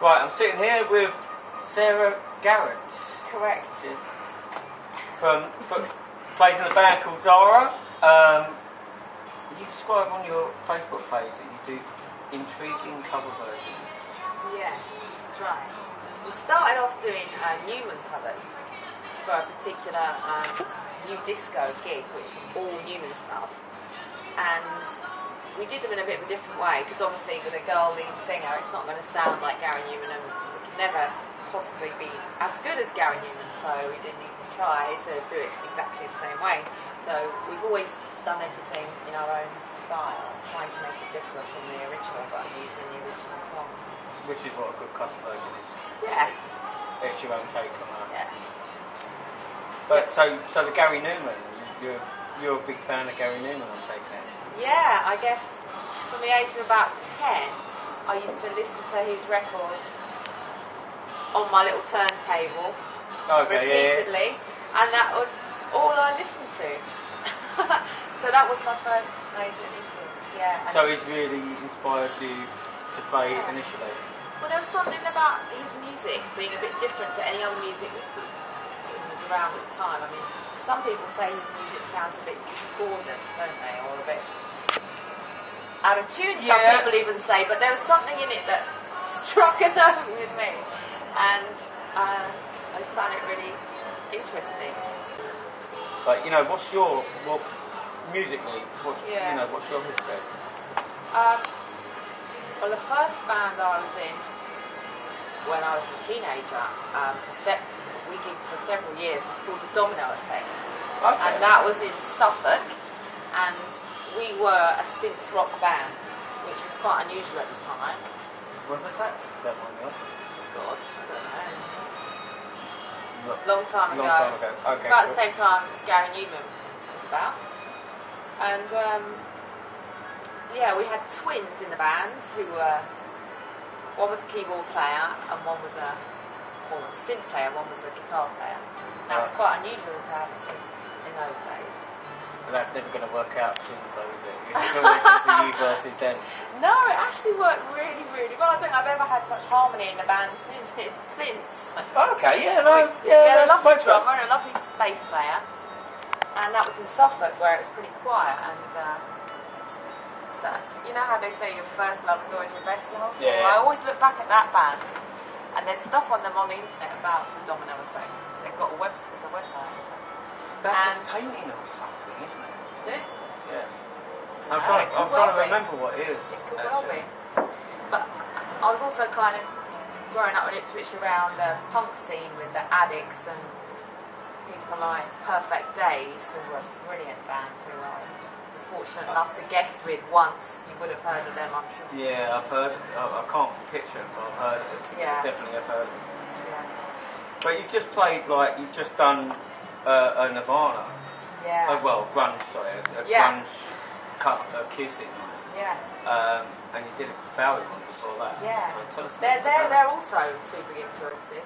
Right, I'm sitting here with Sarah Garrod. Correct. From plays in a band called Zara. You describe on your Facebook page that you do intriguing cover versions. Yes, that's right. We started off doing Newman covers for a particular new disco gig, which was all Newman stuff. And we did them in a bit of a different way, because obviously with a girl lead singer, it's not going to sound like Gary Newman, and we could never possibly be as good as Gary Newman, so we didn't even try to do it exactly the same way. So we've always done everything in our own style, trying to make it different from the original, but using the original songs. Which is what a good cover version is. Yeah. It's your own take on that. Yeah. But so the Gary Newman, you're a big fan of Gary Newman, I'm taking it. Yeah, I guess from the age of about 10, I used to listen to his records on my little turntable repeatedly, and that was all I listened to. So that was my first major influence, yeah. And so he's really inspired you to play initially? Well, there was something about his music being a bit different to any other music that was around at the time. I mean, some people say his music sounds a bit discordant, don't they, or a bit out of tune, some people even say, but there was something in it that struck a note with me, and I just found it really interesting. But musically, what's your history? Well, the first band I was in when I was a teenager, we gigged for several years, was called the Domino Effect, and that was in Suffolk, and we were a synth rock band, which was quite unusual at the time. When was that? Don't mind me asking. God, I don't know. Long time ago. Okay. About the same time as Gary Newman was about. And we had twins in the band who were, one was a keyboard player and one was a synth player, one was a guitar player. That was quite unusual to have a synth in those days. But that's never going to work out twins though, is it? It's always going to be you versus them. No, it actually worked really, really well. I don't think I've ever had such harmony in the band since. Okay, we had a lovely drummer and a lovely bass player, and that was in Suffolk where it was pretty quiet. And you know how they say your first love is always your best love? Yeah. Well, I always look back at that band, and there's stuff on them on the internet about the Domino Effect. They've got there's a website. That's a painting or something, isn't it? Is it? Yeah. I'm trying to remember what it is. It could well be. But I was also kind of growing up in Ipswich around the punk scene with the Addicts and people like Perfect Days, who were brilliant bands who I was fortunate enough to guest with once. You would have heard of them, I'm sure. Yeah, I've heard. I can't picture it, but I've heard of it. Yeah. Definitely have heard of it. Yeah. But you've just played, you've just done a Nirvana. Yeah. Grunge, sorry. A grunge cut acoustic night. Yeah. And you did a Bowie one before that. Yeah. So tell us they're also two big influences.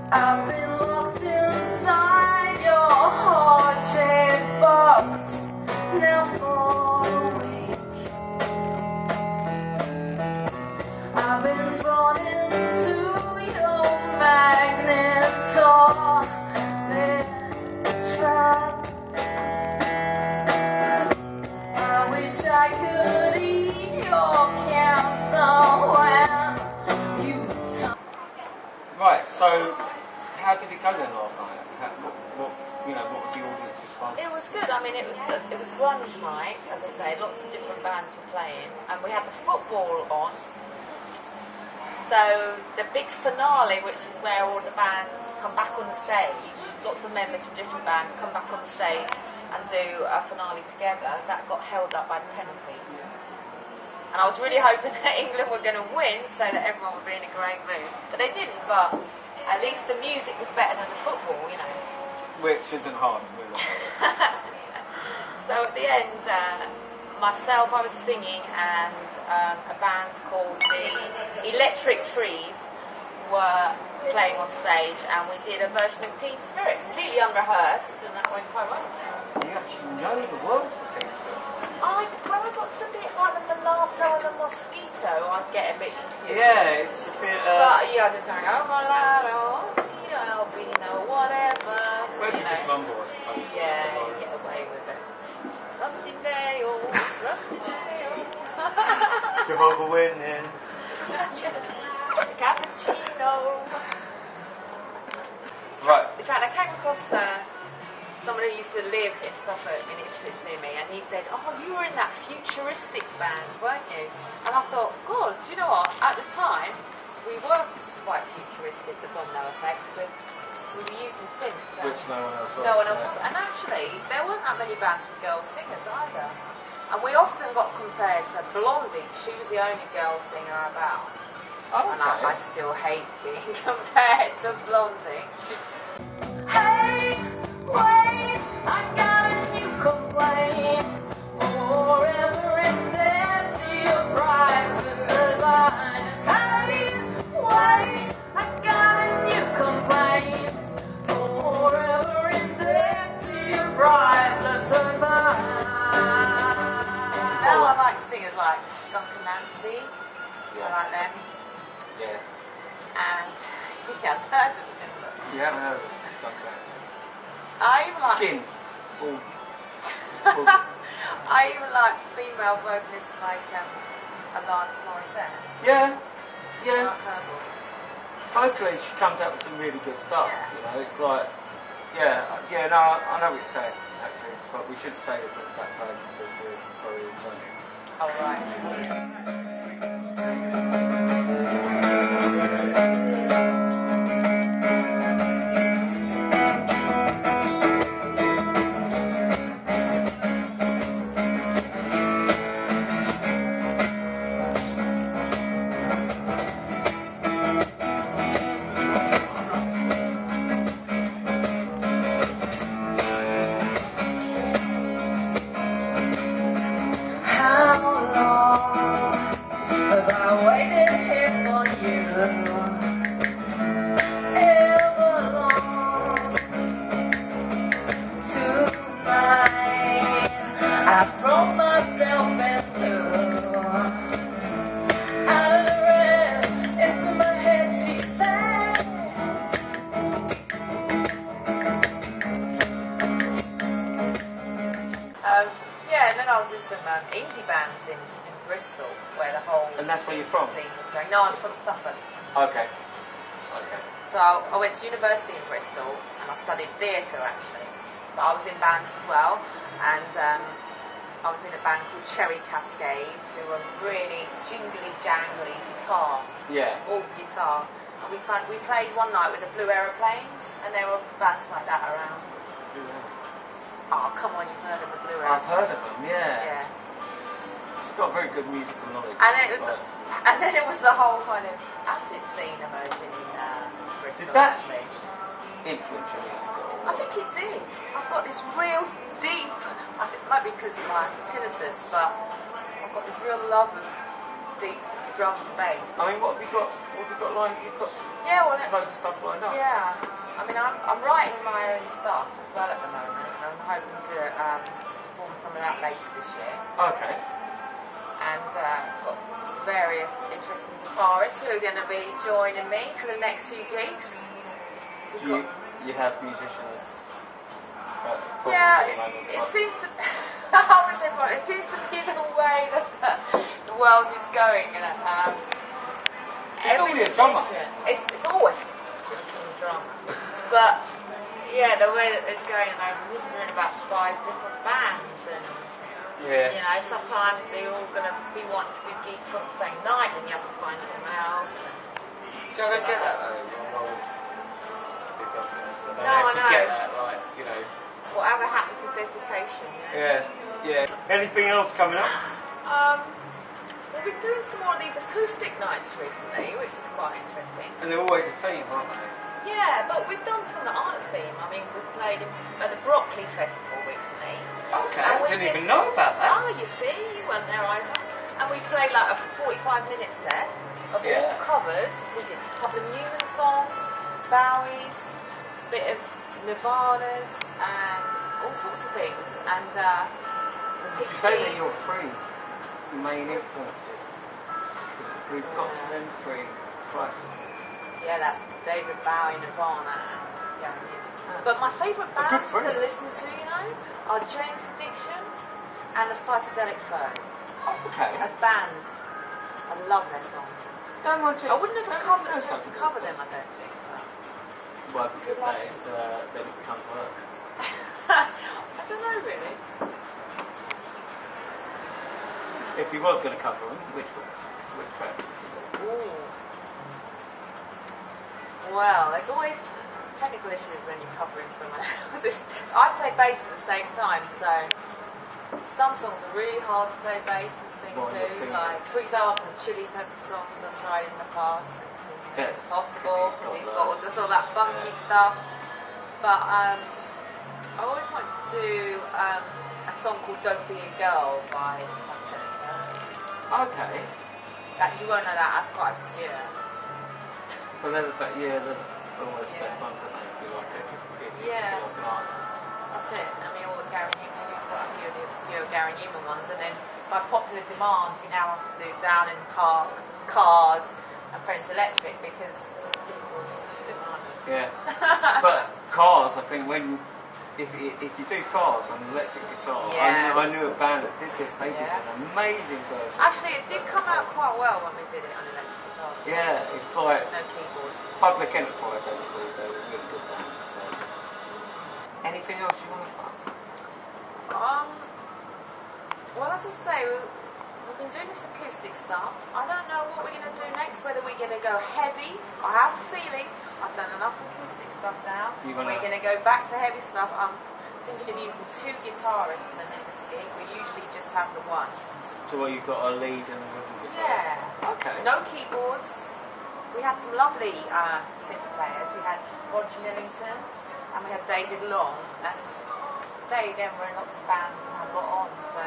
I've been locked inside your heart-shaped box now for a week. I've been drawn into your magnet trap. I wish I could eat your cancer when you Right, so how did it go then last night? What was the audience response? It was good. I mean, it was grunge night, as I say. Lots of different bands were playing, and we had the football on. So the big finale, which is where all the bands come back on the stage, lots of members from different bands come back on the stage and do a finale together. That got held up by the penalties. And I was really hoping that England were going to win so that everyone would be in a great mood. But they didn't, but at least the music was better than the football, you know. Which isn't hard, really. So at the end, myself, I was singing, and a band called the Electric Trees were playing on stage, and we did a version of Teen Spirit, completely unrehearsed, and that went quite well. You actually know the words for Teen Spirit? When I got to the bit like the mulatto and the mosquito, I'd get a bit confused. Yeah, it's a bit... But yeah, I'm just going, oh, mulatto, mosquito, albino, whatever. Well, you just mumble, I suppose. Yeah, you get away with it. Rusty nail, rusty nail. Jehovah's Witness. Cappuccino. Right. In fact, I came across someone who used to live in Suffolk, in Ipswich near me, and he said, oh, you were in that futuristic band, weren't you? And I thought, God, do you know what? At the time, we were quite futuristic, the Domino Effects, because we were using synths. Which no one else was. No one else was. And actually, there weren't that many bands with girl singers either. And we often got compared to Blondie. She was the only girl singer about. Oh, and okay. I still hate being compared to Blondie. Hey, wait, I got a new complaint. Forever indebted to your priceless advice. Hey, wait, I got a new complaint. Forever indebted to your priceless advice. Now I like singers like Skunk and Nancy. Yeah. I like them. Yeah. And yeah, I've heard of them. You haven't heard of it? I even like Skin. I even like female vocalists like Alanis Morissette. Yeah. I Yeah. like her voice. Vocally, she comes out with some really good stuff. Yeah. You know, it's like, yeah, no, I know what you're saying, actually, but we shouldn't say this at that time because we're very funny. Oh, right. Indie bands in Bristol, where the whole And that's where you're from? scene was going. No, I'm from Suffolk. Okay. So I went to university in Bristol and I studied theatre actually, but I was in bands as well, and I was in a band called Cherry Cascades, who were really jingly jangly guitar, Yeah. all guitar, and we played one night with the Blue Aeroplanes, and there were bands like that around. Oh, come on, you've heard of the Blue Aeroplanes? I've heard of them, yeah. Yeah. She's got very good musical knowledge. And then it was the whole kind of acid scene emerging in Bristol. Did that actually influence your music? I think it did. I've got this real deep, I think it might be because of my tinnitus, but I've got this real love of deep drum and bass. I mean, what have you got lined? You've got loads of stuff lined up. Yeah. I mean, I'm writing my own stuff as well at the moment, and I'm hoping to perform some of that later this year. Okay. And got various interesting guitarists who are going to be joining me for the next few gigs. You have musicians. Yeah, it seems to. How is everyone? It seems to be the way that the world is going. And every normally a drummer. It's always a drummer. But yeah, the way that it's going, I'm just doing about 5 different bands, and yeah. you know, sometimes they're all going to be wanting to do gigs on the same night, and you have to find someone else. So I don't get that though. No, I know. Get that, like, you know. Whatever happened to dedication? Yeah. Anything else coming up? Well, been doing some more of these acoustic nights recently, which is quite interesting. And they're always a theme, aren't they? Yeah, but we've done some that aren't a theme. I mean, we've played at the Broccoli Festival recently. Okay, I didn't even know about that. Oh, you see, you weren't there either. And we played like a 45 minutes there of all covers. We did a couple of Newman songs, Bowie's, a bit of Nirvana's, and all sorts of things. And the Did you say that your three main influences? Because we've got to them three twice. Yeah, that's David Bowie, Nirvana, and Garrod. But my favourite bands to listen to, you know, are Jane's Addiction and the Psychedelic Furs. Oh, okay. As bands, I love their songs. Don't mind you. I wouldn't have covered them, I don't think. Well, because that is then it becomes work. I don't know really. If he was going to cover them, which track? Ooh. Well, there's always technical issues when you're covering someone else's. I play bass at the same time, so some songs are really hard to play bass and sing to. Like, for example, Chili Pepper songs I've tried in the past. It's impossible because he's got all that funky stuff. But I always wanted to do a song called "Don't Be a Girl" by Psychedelic Furs. Okay. That you won't know that. That's quite obscure. But they're always the best ones, aren't they? If you like it. Yeah. Like an art. That's it. I mean, all the Garrod Newman, we've got a few of the obscure Garrod Newman ones, and then by popular demand, we now have to do Down in the Park, Cars, and Friends Electric because people demand it. Yeah. But Cars, I think if you do Cars on an electric guitar, I knew a band that did this. They did an amazing version. Actually, it did come out quite well when we did it on electric guitar. Yeah, it's like no keyboards. Public Enterprise actually. They're a really good band. So. Anything else you want to plug? Well, as I say, we've been doing this acoustic stuff. I don't know what we're going to do next, whether we're going to go heavy. I have a feeling I've done enough acoustic stuff now. We're going to go back to heavy stuff. I'm thinking of using 2 guitarists for the next gig. We usually just have the one. So you've got a lead and a rhythm guitar? Yeah. Okay. No keyboards. We had some lovely synth players. We had Roger Millington and we had David Long. And they again were in lots of bands and had a lot on. So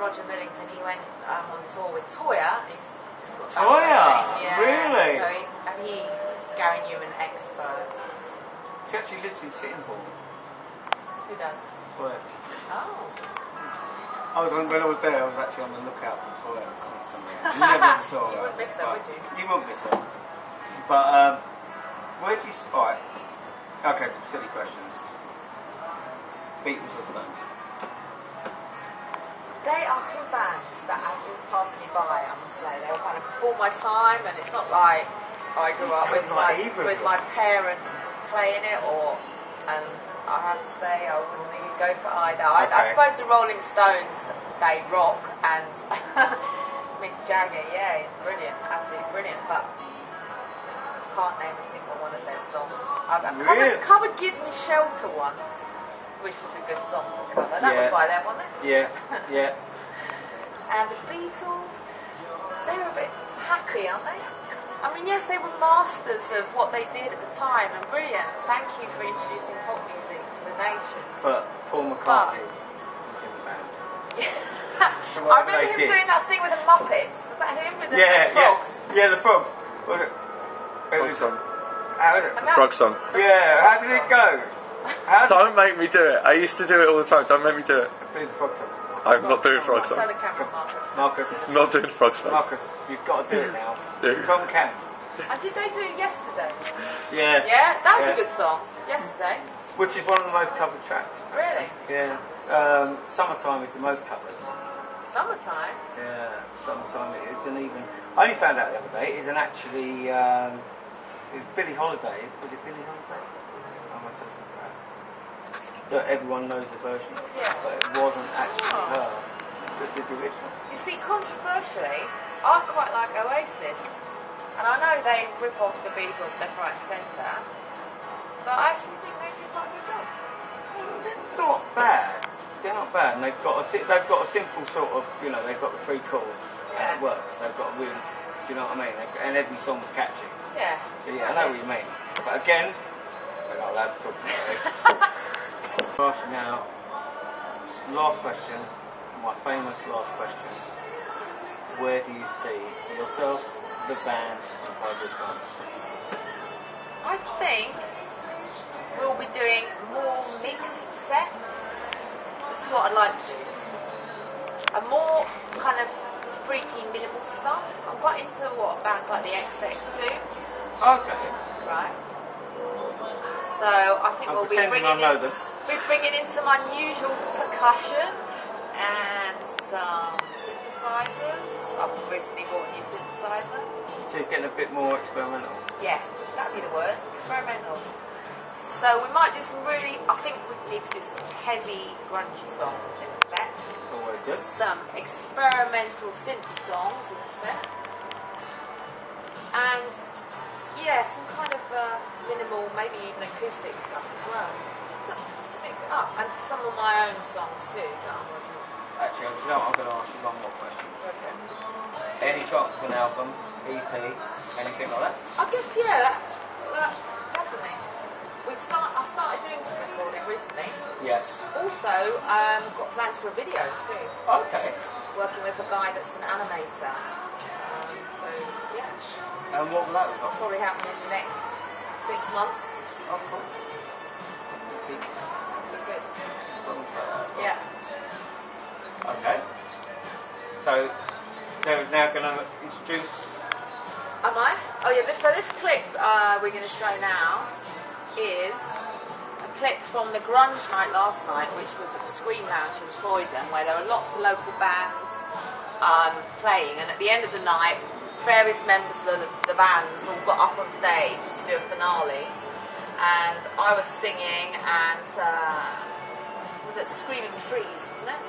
Roger Millington, he went on tour with Toya. He's just got that Toya? Yeah. Really? So he's Garrod Newman expert. She actually lives in Sittingbourne. Who does? Toya. Oh. When I was there, I was actually on the lookout for Toya constantly. You never saw her. You wouldn't miss her, would you? You wouldn't miss her. But where do you... Alright. Okay, some silly questions. Beatles or Stones? They are 2 bands that have just passed me by, I must say. They were kind of before my time, and it's not like I grew up with my parents playing it, and I have to say I wouldn't even go for either. I suppose the Rolling Stones, they rock, and Mick Jagger, yeah, he's brilliant, absolutely brilliant, but I can't name a single one of their songs. I've covered Give Me Shelter once, which was a good song to cover. That was by them, wasn't it? Yeah. And the Beatles, they were a bit hacky, aren't they? I mean, yes, they were masters of what they did at the time, and brilliant. Thank you for introducing pop music to the nation. But Paul McCartney was in the band. So I remember him doing that thing with the Muppets. Was that him with the frogs? Yeah, the frogs. Frog song. The frog song. Yeah, how did it go? Don't make me do it. I used to do it all the time. Don't make me do it. Do the frog song. I'm not doing frog song. Turn the camera, Marcus. Marcus. Not doing frog song. Marcus, you've got to do it now. Yeah. Tom can. And did they do it yesterday? Yeah. Yeah, that was a good song. Yesterday. Which is one of the most covered tracks. Really? Yeah. Summertime is the most covered. Summertime? Yeah, Summertime. It's an even... I only found out the other day, it isn't actually... it was Billie Holiday. Was it Billie Holiday? Am I talking about? That everyone knows the version of. Yeah. But it wasn't actually her that did the original. You see, controversially, I quite like Oasis. And I know they rip off the Beatles left, right and centre. But I actually think they do quite a good job. They're not bad. They're not bad. And they've got a simple sort of, they've got the 3 chords. and it works. They've got a really, do you know what I mean? And every song's catchy. Yeah. So yeah, I know what you mean. But again, we're not allowed to talk about this. Now, last question, my famous last question. Where do you see yourself, the band, in 5 years' time? I think we'll be doing more mixed sets. This is what I'd like to do. And more kind of freaky minimal stuff. I'm quite into what bands like the XX do. Okay. Right. So I think we'll be bringing in some unusual percussion and some synthesizers. I've recently bought a new synthesizer. So you're getting a bit more experimental. Yeah, that'd be the word. Experimental. So we might do some really, I think we need to do some heavy grungy songs in the set. Always good. Some experimental synthy songs in the set. And yeah, some kind of minimal, maybe even acoustic stuff as well. Just to mix it up. And some of my own songs too that I'm working on. Actually, you know what, I'm going to ask you one more question. Okay. Any chance of an album, EP, anything like that? I guess, yeah, that definitely. I started doing some recording recently. Yeah. Also, got plans for a video too. Okay. Working with a guy that's an animator. So, yeah. And what will that look like? Probably happen in the next 6 months. Oh, cool. Good. Okay. Yeah. So Sarah's now going to introduce... Am I? Oh yeah, so this clip we're going to show now is a clip from the Grunge Night last night, which was at the Scream Lounge in Croydon, where there were lots of local bands playing, and at the end of the night, various members of the bands all got up on stage to do a finale, and I was singing, and was it Screaming Trees, wasn't it?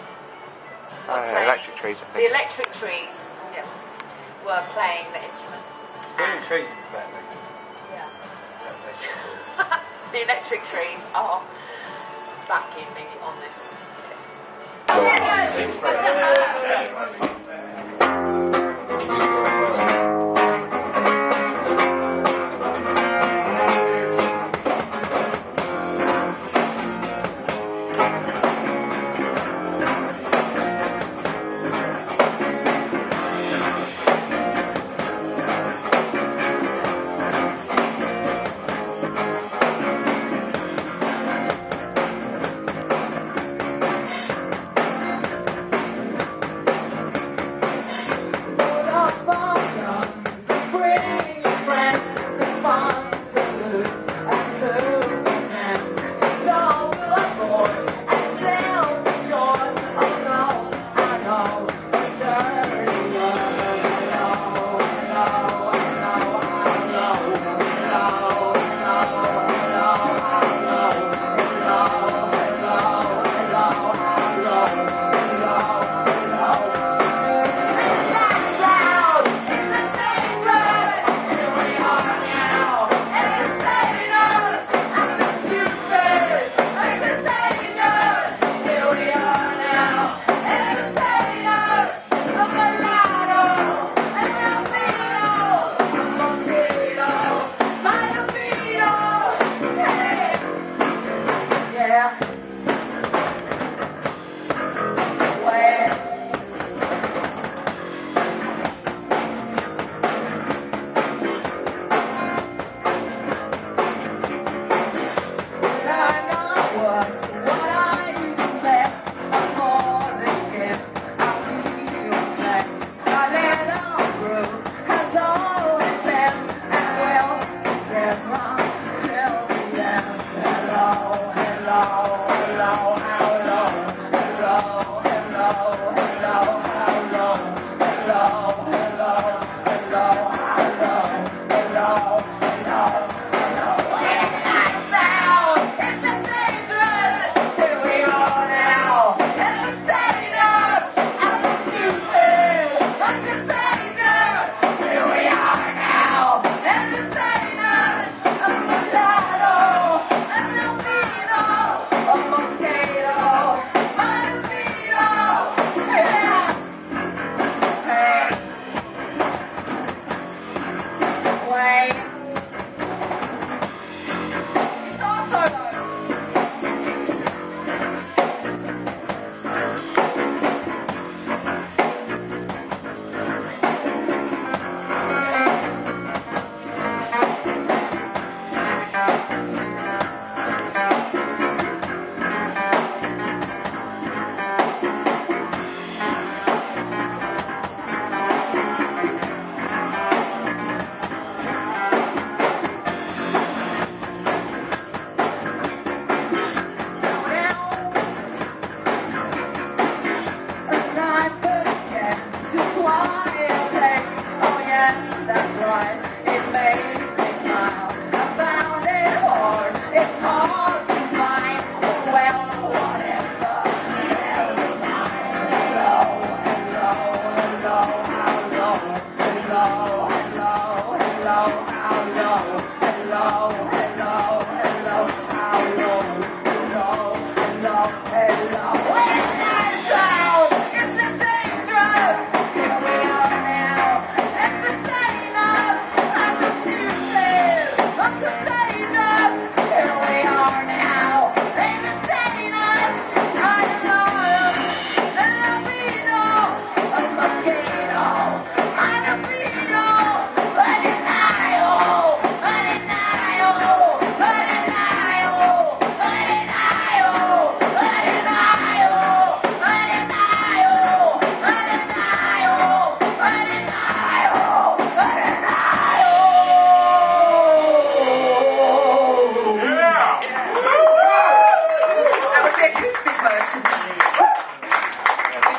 Electric Trees, I think. The Electric Trees, yeah, were playing the instruments. Screaming Trees is better. Yeah. The Electric Trees are backing me on this. Hello.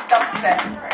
Dubstep.